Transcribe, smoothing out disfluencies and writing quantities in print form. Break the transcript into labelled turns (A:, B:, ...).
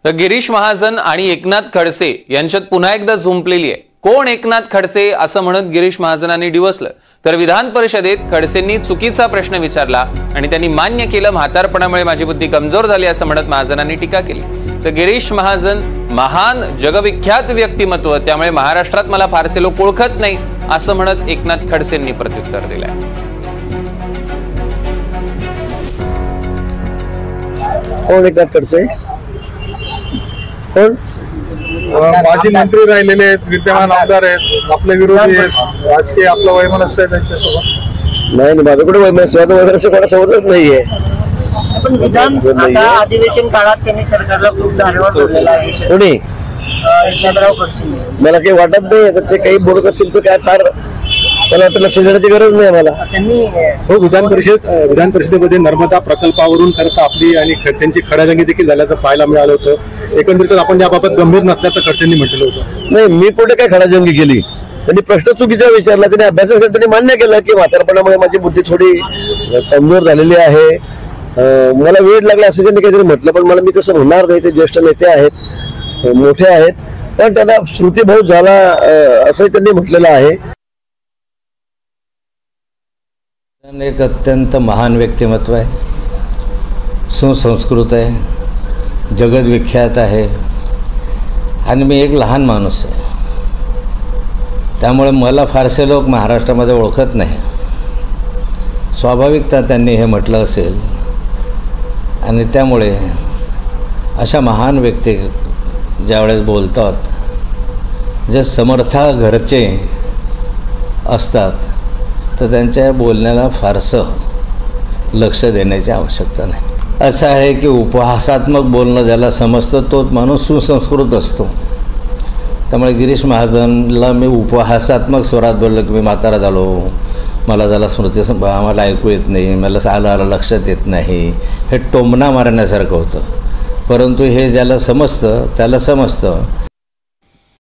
A: तर गिरीश महाजन आणि एकनाथ खडसे यांच्यात पुन्हा एकदा झुंपलेली आहे। कोण एकनाथ खडसे असं म्हणत गिरीश महाजनांनी डिवसलं, तर विधान परिषदेत खडसेंनी चुकीचा प्रश्न विचारला आणि त्यांनी मान्य केलं, म्हातारपणामुळे माझी बुद्धी कमजोर झाली असं म्हणत महाजनांनी टीका केली। तर गिरीश महाजन महान जगविख्यात व्यक्तिमत्व, त्यामुळे महाराष्ट्रात मला फारसे लोक ओळखत नाही असं म्हणत एकनाथ खडसेंनी प्रत्युत्तर दिलंय।
B: कोण एकनाथ खडसे? कोण?
C: माजी मंत्री राहिलेले आहेत, विद्यमान आमदार आहेत, आपले विरोधी आहेत, राजकीय आपलं वैमनस्य आहे त्यांच्यासोबत।
B: नाही, माझ्याकडे वैमनस्य वगैरे कोणासोबतच नाहीये।
D: पण विधान आता अधिवेशन काळात त्यांनी सरकारला खूप धारेवर धरलेला आहे।
B: कोणी?
D: यशवंतराव खडसे।
B: मला काही वाटत नाही तर ते काही बोलत असेल तर काय फार मला वाटतं लक्ष देण्याची गरज नाही मला।
D: त्यांनी
C: हो, विधान परिषदेमध्ये नर्मदा प्रकल्पावरून करता आपली आणि खडसेंची खडाजंगी देखील झाल्याचं पाहायला मिळालं होतं। एकंदरीत आपण याबाबत गंभीर नसल्याचं खडसेंनी म्हटलं होतं।
B: नाही, मी कुठे काय खडाजंगी केली? त्यांनी प्रश्न चुकीचा विचारला, त्यांनी अभ्यास त्यांनी मान्य केलं की म्हातारपणामुळे माझी बुद्धी थोडी कमजोर झालेली आहे, मला वेळ लागला असं त्यांनी काहीतरी म्हटलं। पण मला मी तसं म्हणणार नाही, ते ज्येष्ठ नेते आहेत, मोठे आहेत, पण त्यांना श्रुतीभाव झाला असंही त्यांनी म्हटलेलं आहे।
E: एक अत्यंत महान व्यक्तिमत्व आहे, सुसंस्कृत आहे, जगविख्यात आहे आणि मी एक लहान माणूस आहे, त्यामुळे मला फारसे लोक महाराष्ट्रामध्ये ओळखत नाही। स्वाभाविकता त्यांनी हे म्हटलं असेल आणि त्यामुळे अशा महान व्यक्ती ज्यावेळेस बोलतात, जे समर्था घरचे असतात, तर त्यांच्या बोलण्याला फारसं लक्ष देण्याची आवश्यकता नाही। असं आहे की उपहासात्मक बोलणं ज्याला समजतं तोच माणूस सुसंस्कृत असतो। त्यामुळे गिरीश महाजनला मी उपहासात्मक स्वरात बोललो की मी म्हातारा झालो, मला ज्याला स्मृती आम्हाला ऐकू येत नाही, मला आलं लक्षात येत नाही, हे टोमणा मारण्यासारखं होतं। परंतु हे ज्याला समजतं त्याला समजतं।